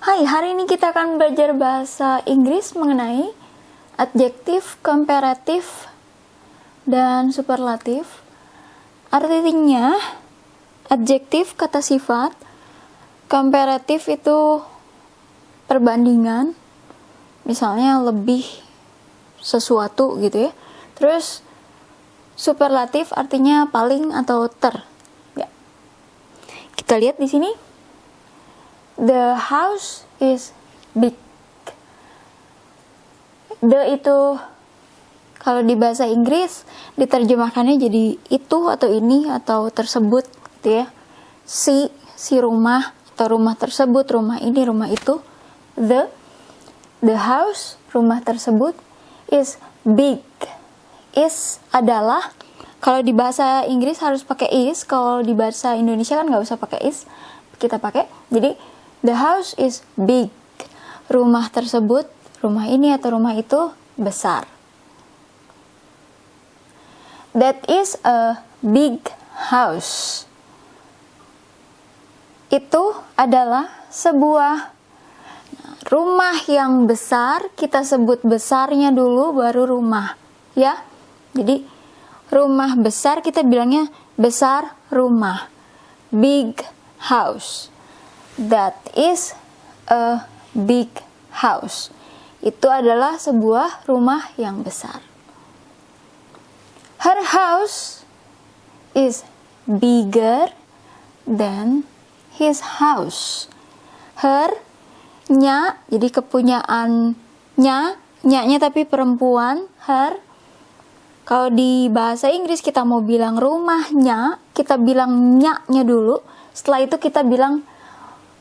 Hai, hari ini kita akan belajar bahasa Inggris mengenai adjektif, komparatif, dan superlatif. Artinya, adjektif kata sifat, komparatif itu perbandingan, misalnya lebih sesuatu gitu ya. Terus superlatif artinya paling atau ter. Ya. Kita lihat di sini. The house is big. The itu kalau di bahasa Inggris diterjemahkannya jadi itu atau ini atau tersebut gitu ya. Si rumah atau rumah tersebut, rumah ini, rumah itu. The house, rumah tersebut is big. Is adalah, kalau di bahasa Inggris harus pakai is, kalau di bahasa Indonesia kan nggak usah pakai is, kita pakai. Jadi the house is big. Rumah tersebut, rumah ini atau rumah itu besar. That is a big house. Itu adalah sebuah rumah yang besar. Kita sebut besarnya dulu baru rumah, ya. Jadi rumah besar kita bilangnya besar rumah. Big house. That is a big house. Itu adalah sebuah rumah yang besar. Her house is bigger than his house. Her, nya, jadi kepunyaannya, nya tapi perempuan, her. Kalau di bahasa Inggris kita mau bilang rumahnya, kita bilang nya-nya dulu. Setelah itu kita bilang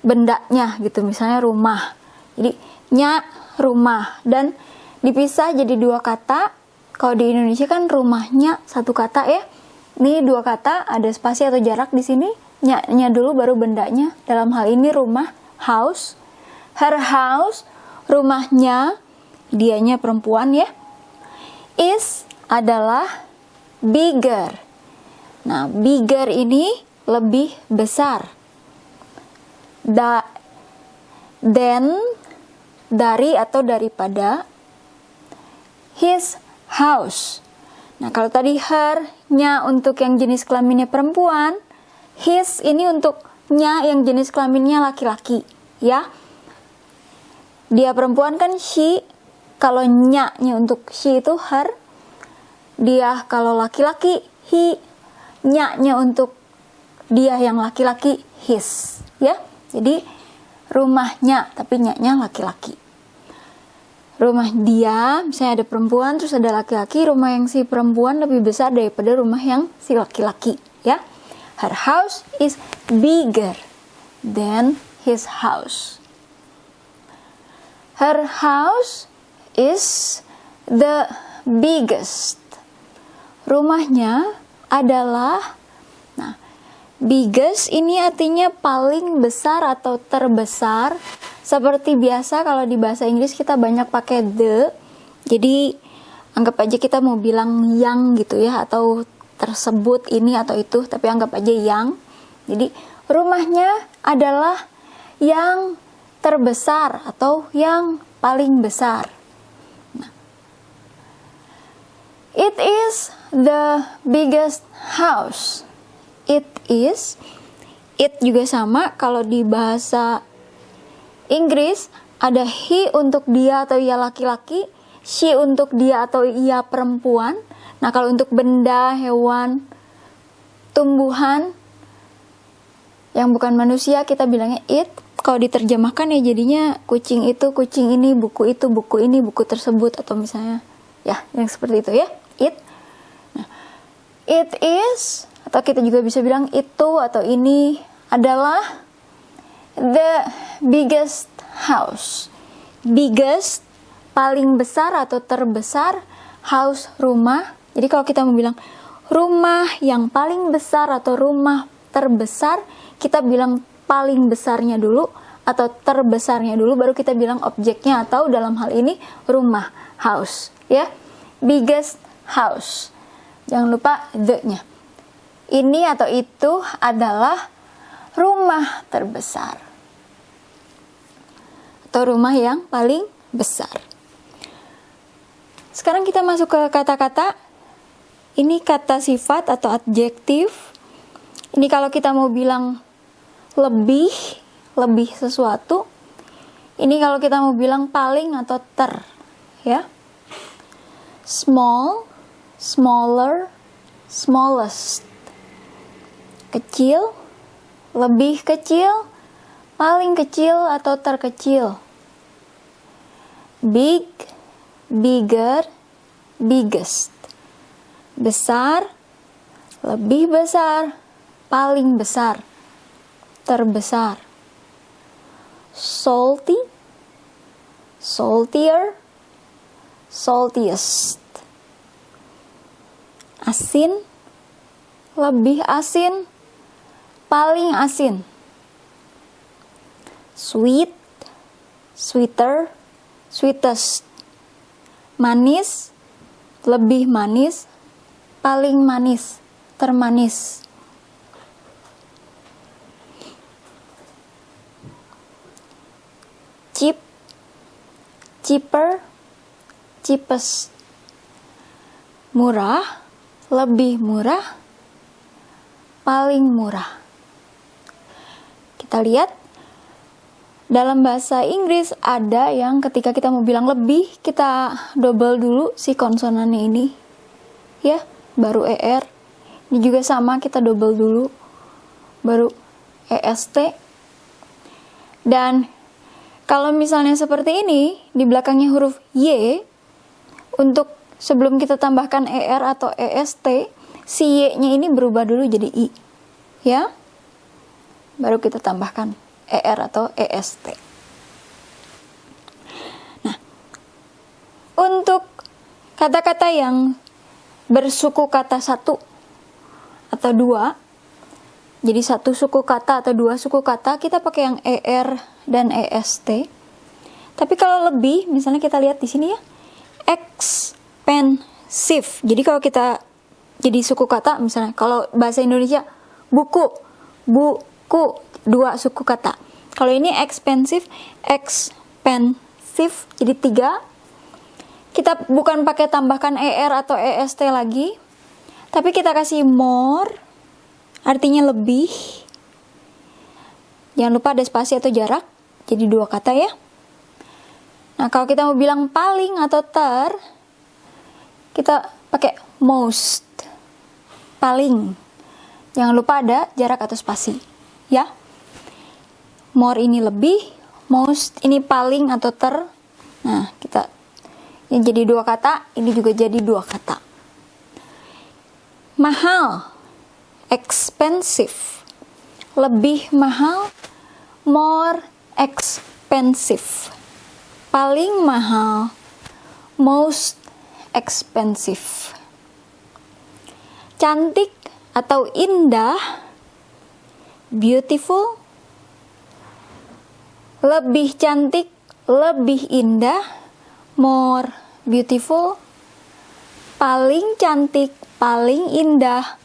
bendanya gitu, misalnya rumah. Jadi nya rumah, dan dipisah jadi dua kata. Kalau di Indonesia kan rumahnya satu kata ya. Ini dua kata, ada spasi atau jarak di sini. Nya dulu baru bendanya. Dalam hal ini rumah, house. Her house, rumahnya, dianya perempuan ya. Is adalah bigger. Nah, bigger ini lebih besar. Then, dari atau daripada, his house. Nah, kalau tadi her-nya untuk yang jenis kelaminnya perempuan, his ini untuk nya yang jenis kelaminnya laki-laki, ya. Dia perempuan kan she, kalau nya-nya untuk she itu her. Dia kalau laki-laki he, nya-nya untuk dia yang laki-laki his, ya. Jadi rumahnya tapi nya-nya laki-laki. Rumah dia, misalnya ada perempuan terus ada laki-laki, rumah yang si perempuan lebih besar daripada rumah yang si laki-laki, ya. Her house is bigger than his house. Her house is the biggest. Rumahnya adalah, nah, biggest ini artinya paling besar atau terbesar. Seperti biasa kalau di bahasa Inggris kita banyak pakai the. Jadi anggap aja kita mau bilang yang gitu ya, atau tersebut ini atau itu, tapi anggap aja yang. Jadi rumahnya adalah yang terbesar atau yang paling besar. Nah, it is the biggest house. It is, it juga sama. Kalau di bahasa Inggris ada he untuk dia atau ia laki-laki, she untuk dia atau ia perempuan. Nah, kalau untuk benda, hewan, tumbuhan yang bukan manusia kita bilangnya it. Kalau diterjemahkan ya jadinya kucing itu, kucing ini, buku itu, buku ini, buku tersebut, atau misalnya ya yang seperti itu ya, it. Nah, it is, atau kita juga bisa bilang itu atau ini adalah the biggest house. Biggest, paling besar atau terbesar, house, rumah. Jadi kalau kita mau bilang rumah yang paling besar atau rumah terbesar, kita bilang paling besarnya dulu atau terbesarnya dulu, baru kita bilang objeknya atau dalam hal ini rumah, house, ya. Biggest house. Jangan lupa the-nya. Ini atau itu adalah rumah terbesar. atau rumah yang paling besar. Sekarang kita masuk ke kata-kata. Ini kata sifat atau adjektif. Ini kalau kita mau bilang lebih sesuatu. Ini kalau kita mau bilang paling atau ter, ya. Small, smaller, smallest. Kecil, lebih kecil, paling kecil atau terkecil. Big, bigger, biggest. Besar, lebih besar, paling besar, terbesar. Salty, saltier, saltiest. Asin, lebih asin, paling asin. Sweet, sweeter, sweetest. Manis, lebih manis, paling manis, termanis. Cheap, cheaper, cheapest. Murah, lebih murah, paling murah. Kita lihat dalam bahasa Inggris ada yang ketika kita mau bilang lebih, kita double dulu si konsonannya ini, ya, baru ER. Ini juga sama, kita double dulu, baru EST. Dan kalau misalnya seperti ini, di belakangnya huruf Y, untuk sebelum kita tambahkan ER atau EST, si Y-nya ini berubah dulu jadi I, ya. Baru kita tambahkan ER atau EST. Nah, untuk kata-kata yang bersuku kata satu atau dua, jadi satu suku kata atau dua suku kata, kita pakai yang ER dan EST. Tapi kalau lebih, misalnya kita lihat di sini ya, expensive. Jadi kalau kita jadi suku kata, misalnya kalau bahasa Indonesia buku, dua suku kata. Kalau ini expensive, jadi 3. Kita bukan pakai tambahkan ER atau EST lagi, tapi kita kasih more, artinya lebih. Jangan lupa ada spasi atau jarak, jadi 2 kata ya. Nah, kalau kita mau bilang paling atau ter, kita pakai most, paling. Jangan lupa ada jarak atau spasi, ya. More ini lebih, most ini paling atau ter. Nah, kita ini jadi 2 kata, ini juga jadi 2 kata. Mahal, expensive, lebih mahal, more expensive, paling mahal, most expensive. Cantik atau indah, beautiful, lebih cantik, lebih indah, more beautiful, paling cantik, paling indah,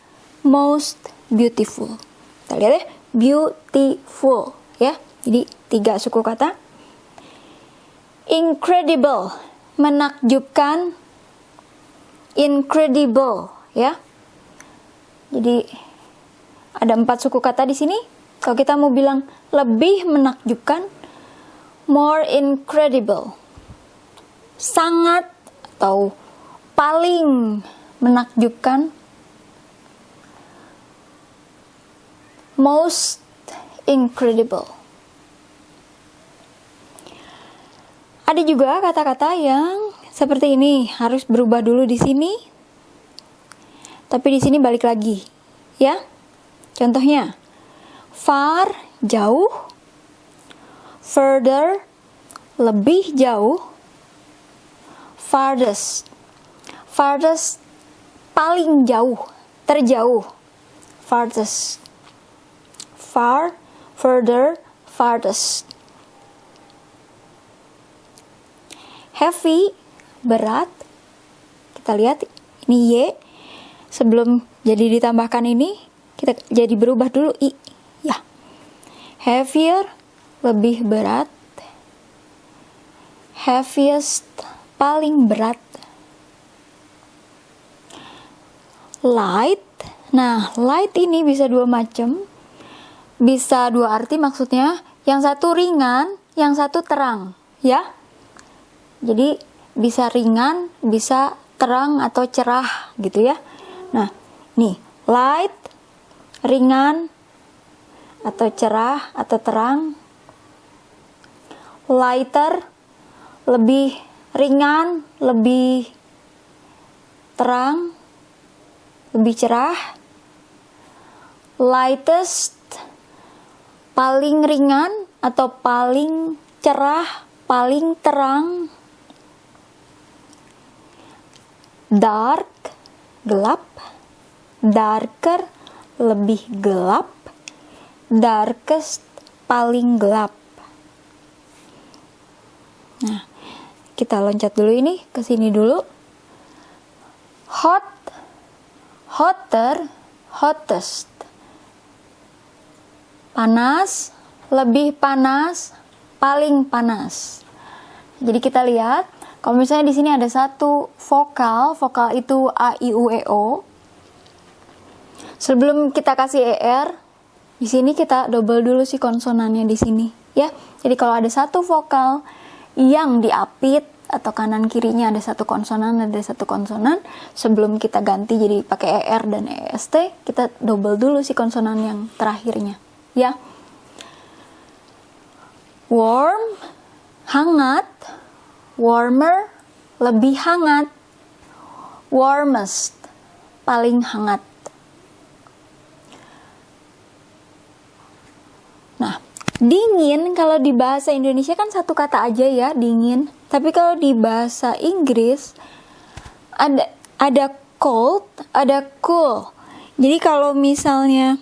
most beautiful. Kita lihat ya, beautiful ya. Jadi 3 suku kata. Incredible, menakjubkan, incredible ya. Jadi ada 4 suku kata di sini. Kalau kita mau bilang lebih menakjubkan, more incredible. Sangat atau paling menakjubkan, most incredible. Ada juga kata-kata yang seperti ini, harus berubah dulu di sini. Tapi di sini balik lagi, ya. Contohnya, far, jauh, further, lebih jauh, farthest, farthest, paling jauh, terjauh, farthest, far, further, farthest. Heavy, berat. Kita lihat, ini Y. Sebelum jadi ditambahkan ini, kita jadi berubah dulu I. Ya. Heavier, lebih berat. heaviest, paling berat. Light. Nah, light ini bisa dua macam. Bisa dua arti maksudnya. Yang satu ringan, yang satu terang, ya. Jadi bisa ringan, bisa terang atau cerah gitu ya. Nah, nih, light, ringan atau cerah atau terang. Lighter, lebih ringan, lebih terang, lebih cerah. Lightest, paling ringan atau paling cerah, paling terang. Dark, gelap. Darker, lebih gelap. Darkest, paling gelap. Nah, kita loncat dulu ini, ke sini dulu. Hot, hotter, hottest. Panas, lebih panas, paling panas. Jadi kita lihat, kalau misalnya di sini ada satu vokal itu A, I, U, E, O. Sebelum kita kasih ER, di sini kita double dulu si konsonannya di sini, ya. Jadi kalau ada satu vokal yang diapit atau kanan kirinya ada satu konsonan, sebelum kita ganti jadi pakai ER dan EST, kita double dulu si konsonan yang terakhirnya, ya. Warm, hangat. Warmer, lebih hangat. Warmest, paling hangat. Nah, dingin kalau di bahasa Indonesia kan satu kata aja ya, dingin. Tapi kalau di bahasa Inggris ada cold, ada cool. Jadi kalau misalnya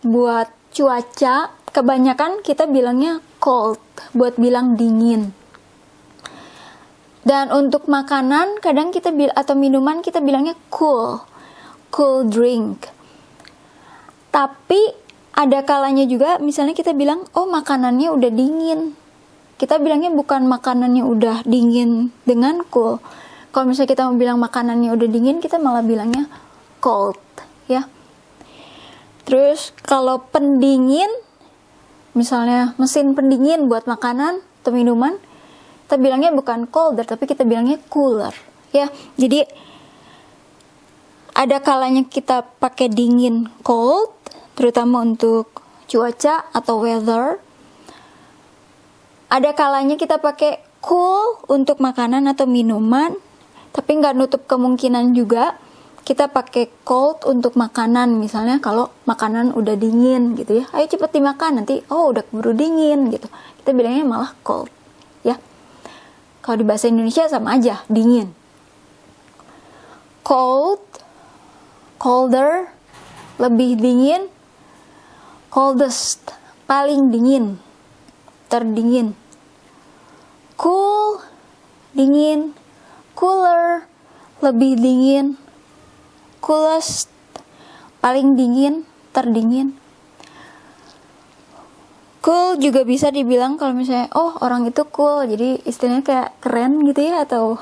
buat cuaca, kebanyakan kita bilangnya cold, buat bilang dingin. Dan untuk makanan, kadang kita atau minuman kita bilangnya cool drink. Tapi ada kalanya juga, misalnya kita bilang, oh makanannya udah dingin. Kita bilangnya bukan makanannya udah dingin dengan cool. Kalau misalnya kita mau bilang makanannya udah dingin, kita malah bilangnya cold, ya. Terus kalau pendingin, misalnya mesin pendingin buat makanan atau minuman, kita bilangnya bukan colder, tapi kita bilangnya cooler, ya. Jadi ada kalanya kita pakai dingin cold, terutama untuk cuaca atau weather. Ada kalanya kita pakai cool untuk makanan atau minuman, tapi nggak nutup kemungkinan juga kita pakai cold untuk makanan. Misalnya kalau makanan udah dingin gitu ya, ayo cepet dimakan, nanti udah keburu dingin gitu, kita bilangnya malah cold, ya. Kalau di bahasa Indonesia sama aja, dingin. Cold, colder, lebih dingin. Coldest, paling dingin, terdingin. Cool, dingin. Cooler, lebih dingin. Coolest, paling dingin, terdingin. Cool juga bisa dibilang kalau misalnya, orang itu cool, jadi istilahnya kayak keren gitu ya, atau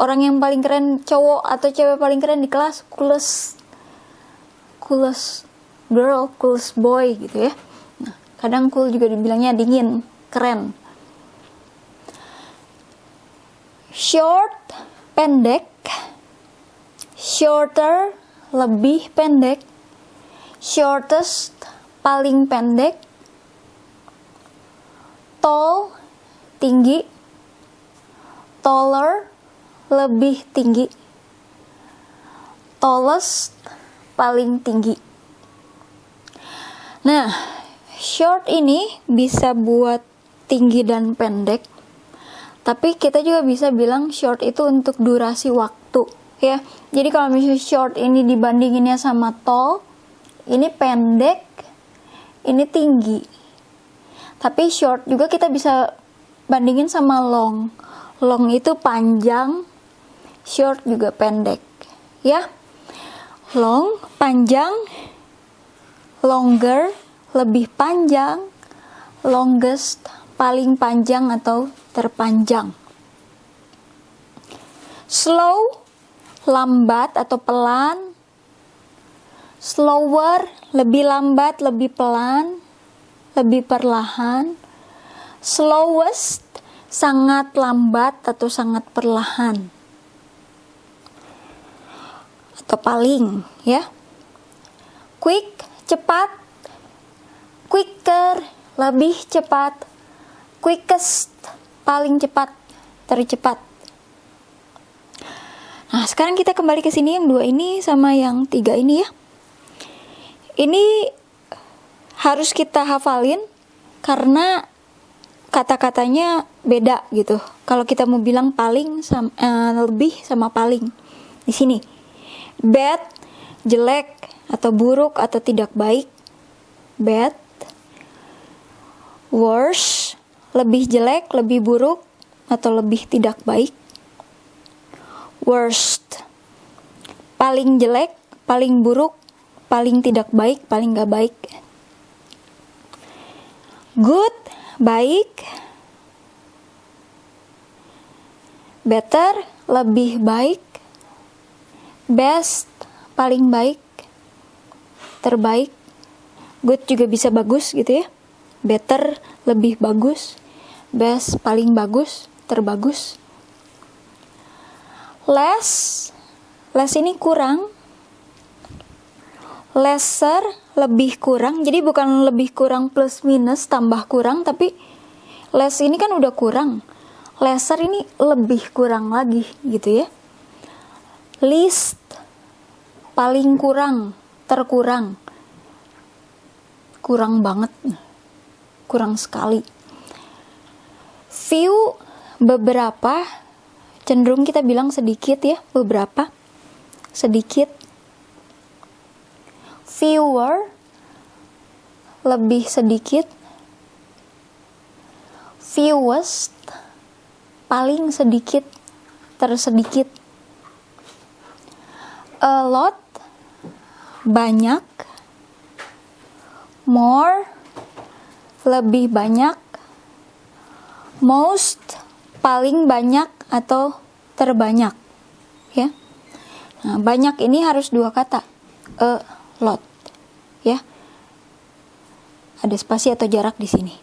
orang yang paling keren, cowok atau cewek paling keren di kelas, coolest girl, coolest boy gitu ya. Nah, kadang cool juga dibilangnya dingin, keren. Short, pendek. Shorter, lebih pendek. Shortest, paling pendek. Tall, tinggi. Taller, lebih tinggi. Tallest, paling tinggi. Nah, short ini bisa buat tinggi dan pendek. Tapi kita juga bisa bilang short itu untuk durasi waktu, ya. Jadi kalau misalnya short ini dibandinginnya sama tall, ini pendek, ini tinggi. Tapi short juga kita bisa bandingin sama long. Long itu panjang, short juga pendek, ya. Long, panjang, longer, lebih panjang, longest, paling panjang atau terpanjang. Slow, lambat atau pelan. Slower, lebih lambat, lebih pelan, lebih perlahan. Slowest, sangat lambat atau sangat perlahan. Atau paling, ya. Quick, cepat. Quicker, lebih cepat. Quickest, paling cepat, tercepat. Nah, sekarang kita kembali ke sini, yang 2 ini sama yang 3 ini ya. Ini harus kita hafalin karena kata-katanya beda gitu. Kalau kita mau bilang paling lebih sama paling. Di sini. Bad, jelek atau buruk atau tidak baik. Bad. Worse, lebih jelek, lebih buruk atau lebih tidak baik. Worst, paling jelek, paling buruk, paling tidak baik, paling gak baik. Good, baik. Better, lebih baik. Best, paling baik. Terbaik. Good juga bisa bagus gitu ya. Better, lebih bagus. Best, paling bagus. Terbagus. Less, less ini kurang. Lesser, lebih kurang. Jadi bukan lebih kurang plus minus tambah kurang, tapi less ini kan udah kurang. Lesser ini lebih kurang lagi gitu ya. Least, paling kurang, terkurang. Kurang banget. Kurang sekali. Few, beberapa. Cenderung kita bilang sedikit ya, beberapa. Sedikit. Fewer, lebih sedikit. Fewest, paling sedikit, tersedikit. A lot, banyak. More, lebih banyak. Most, paling banyak atau terbanyak. Ya. Nah, banyak ini harus 2 kata. A lot, ya. Ada spasi atau jarak di sini.